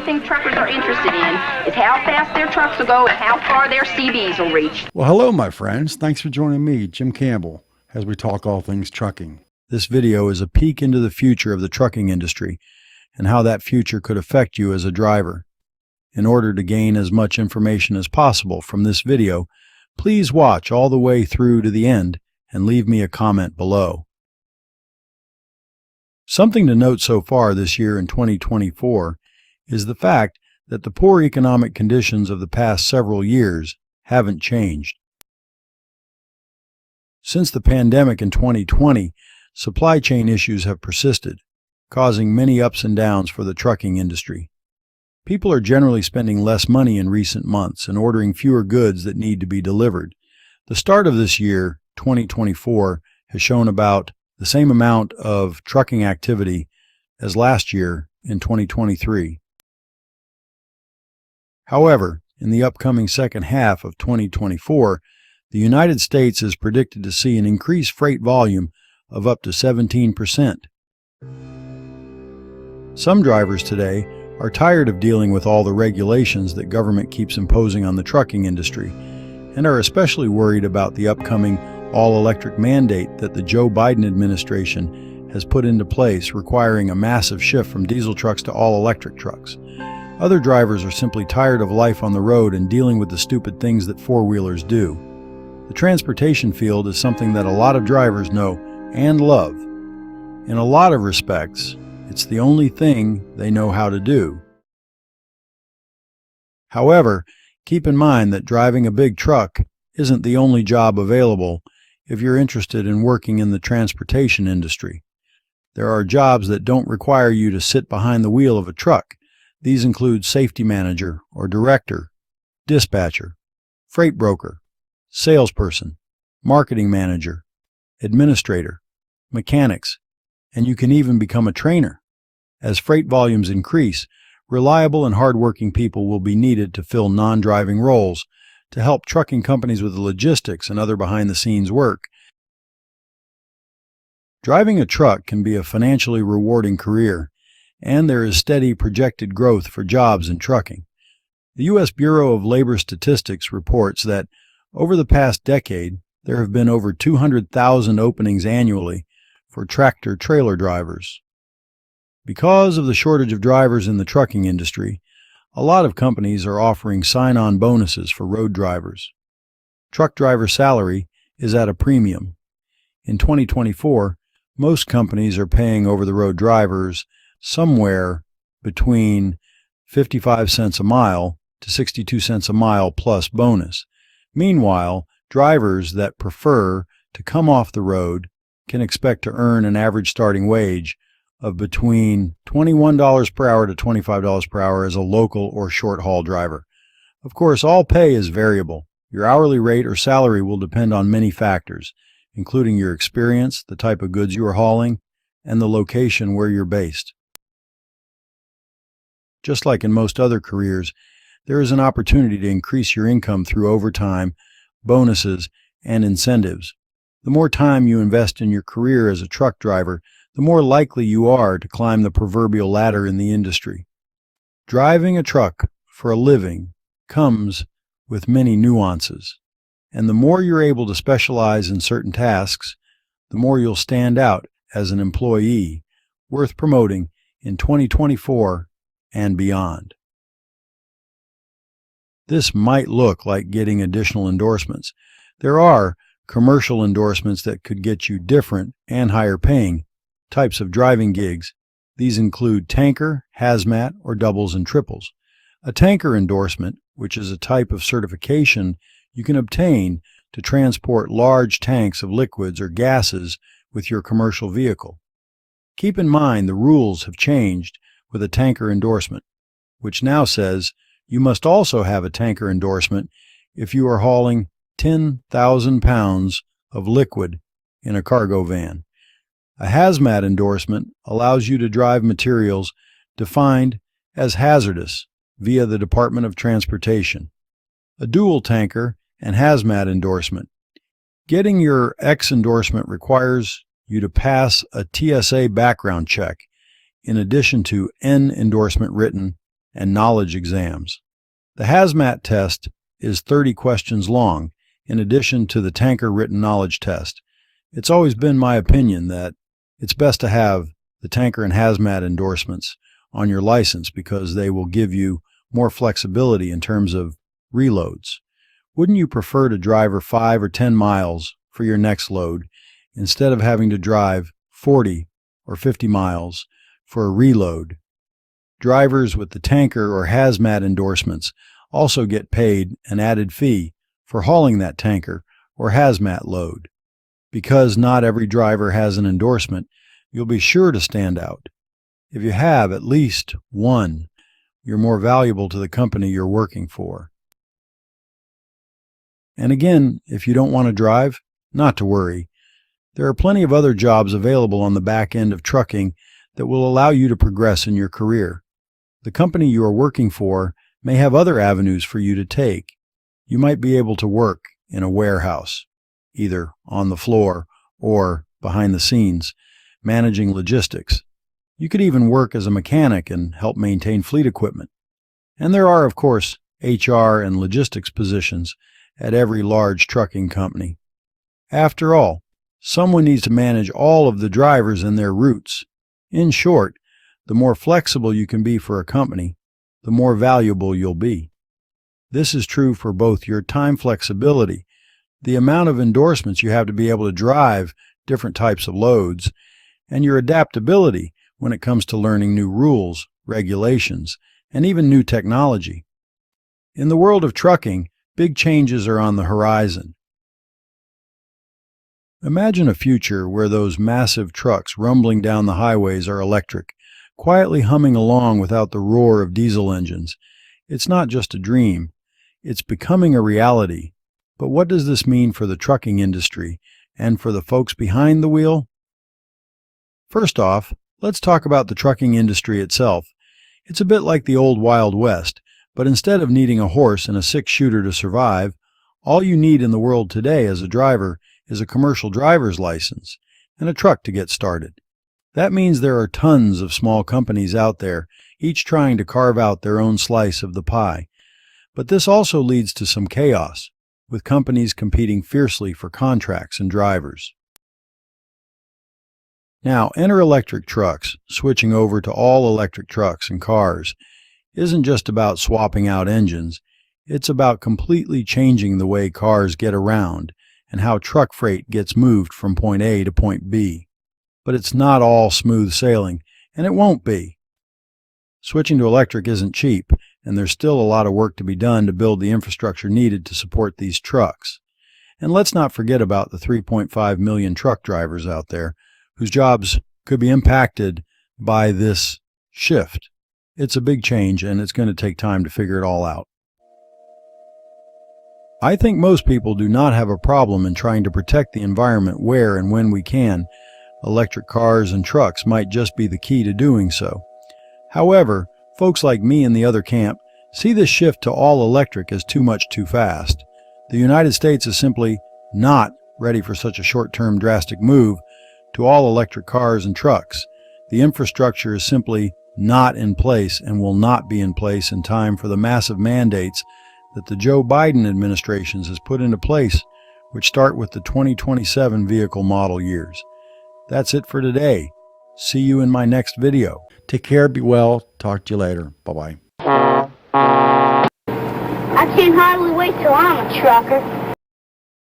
thing truckers are interested in is how fast their trucks will go and how far their CBs will reach. Well, hello, my friends. Thanks for joining me, Jim Campbell, as we talk all things trucking. This video is a peek into the future of the trucking industry and how that future could affect you as a driver. In order to gain as much information as possible from this video, please watch all the way through to the end and leave me a comment below. Something to note so far this year in 2024 is the fact that the poor economic conditions of the past several years haven't changed. Since the pandemic in 2020, supply chain issues have persisted, causing many ups and downs for the trucking industry. People are generally spending less money in recent months and ordering fewer goods that need to be delivered. The start of this year, 2024, has shown about the same amount of trucking activity as last year in 2023. However, in the upcoming second half of 2024, the United States is predicted to see an increased freight volume of up to 17%. Some drivers today are tired of dealing with all the regulations that government keeps imposing on the trucking industry and are especially worried about the upcoming all-electric mandate that the Joe Biden administration has put into place, requiring a massive shift from diesel trucks to all-electric trucks. Other drivers are simply tired of life on the road and dealing with the stupid things that four-wheelers do. The transportation field is something that a lot of drivers know and love. In a lot of respects, it's the only thing they know how to do. However, keep in mind that driving a big truck isn't the only job available if you're interested in working in the transportation industry. There are jobs that don't require you to sit behind the wheel of a truck. These include safety manager or director, dispatcher, freight broker, salesperson, marketing manager, administrator, mechanics, and you can even become a trainer. As freight volumes increase, reliable and hardworking people will be needed to fill non-driving roles to help trucking companies with the logistics and other behind-the-scenes work. Driving a truck can be a financially rewarding career, and there is steady projected growth for jobs in trucking. The U.S. Bureau of Labor Statistics reports that over the past decade, there have been over 200,000 openings annually for tractor-trailer drivers. Because of the shortage of drivers in the trucking industry, a lot of companies are offering sign-on bonuses for road drivers. Truck driver salary is at a premium. In 2024, most companies are paying over-the-road drivers somewhere between 55 cents a mile to 62 cents a mile plus bonus. Meanwhile, drivers that prefer to come off the road can expect to earn an average starting wage of between $21 per hour to $25 per hour as a local or short-haul driver. Of course, all pay is variable. Your hourly rate or salary will depend on many factors, including your experience, the type of goods you are hauling, and the location where you're based. Just like in most other careers, there is an opportunity to increase your income through overtime, bonuses, and incentives. The more time you invest in your career as a truck driver, the more likely you are to climb the proverbial ladder in the industry. Driving a truck for a living comes with many nuances, and the more you're able to specialize in certain tasks, the more you'll stand out as an employee worth promoting in 2024 and beyond. This might look like getting additional endorsements. There are commercial endorsements that could get you different and higher paying types of driving gigs. These include tanker, hazmat, or doubles and triples. A tanker endorsement, which is a type of certification you can obtain to transport large tanks of liquids or gases with your commercial vehicle. Keep in mind the rules have changed with a tanker endorsement, which now says you must also have a tanker endorsement if you are hauling 10,000 pounds of liquid in a cargo van. A hazmat endorsement allows you to drive materials defined as hazardous via the Department of Transportation. A dual tanker and hazmat endorsement. Getting your X endorsement requires you to pass a TSA background check, in addition to N endorsement written and knowledge exams. The hazmat test is 30 questions long, in addition to the tanker written knowledge test. It's always been my opinion that it's best to have the tanker and hazmat endorsements on your license because they will give you more flexibility in terms of reloads. Wouldn't you prefer to drive 5 or 10 miles for your next load instead of having to drive 40 or 50 miles for a reload? Drivers with the tanker or hazmat endorsements also get paid an added fee for hauling that tanker or hazmat load. Because not every driver has an endorsement, you'll be sure to stand out. If you have at least one, you're more valuable to the company you're working for. And again, if you don't want to drive, not to worry. There are plenty of other jobs available on the back end of trucking that will allow you to progress in your career. The company you are working for may have other avenues for you to take. You might be able to work in a warehouse, either on the floor or behind the scenes, managing logistics. You could even work as a mechanic and help maintain fleet equipment. And there are, of course, HR and logistics positions at every large trucking company. After all, someone needs to manage all of the drivers and their routes. In short, the more flexible you can be for a company, the more valuable you'll be. This is true for both your time flexibility, the amount of endorsements you have to be able to drive different types of loads, and your adaptability when it comes to learning new rules, regulations, and even new technology. In the world of trucking, big changes are on the horizon. Imagine a future where those massive trucks rumbling down the highways are electric, quietly humming along without the roar of diesel engines. It's not just a dream, it's becoming a reality. But what does this mean for the trucking industry and for the folks behind the wheel? First off, let's talk about the trucking industry itself. It's a bit like the old Wild West, but instead of needing a horse and a six-shooter to survive, all you need in the world today as a driver is a commercial driver's license and a truck to get started. That means there are tons of small companies out there, each trying to carve out their own slice of the pie. But this also leads to some chaos, with companies competing fiercely for contracts and drivers. Now, enter electric trucks. Switching over to all electric trucks and cars isn't just about swapping out engines, it's about completely changing the way cars get around and how truck freight gets moved from point A to point B. But it's not all smooth sailing, and it won't be. Switching to electric isn't cheap, and there's still a lot of work to be done to build the infrastructure needed to support these trucks. And let's not forget about the 3.5 million truck drivers out there whose jobs could be impacted by this shift. It's a big change, and it's going to take time to figure it all out. I think most people do not have a problem in trying to protect the environment where and when we can. Electric cars and trucks might just be the key to doing so. However, folks like me in the other camp see this shift to all electric as too much too fast. The United States is simply not ready for such a short-term drastic move to all electric cars and trucks. The infrastructure is simply not in place and will not be in place in time for the massive mandates that the Joe Biden administration has put into place, which start with the 2027 vehicle model years. That's it for today. See you in my next video. Take care, be well, talk to you later. Bye-bye. I can't hardly wait till I'm a trucker.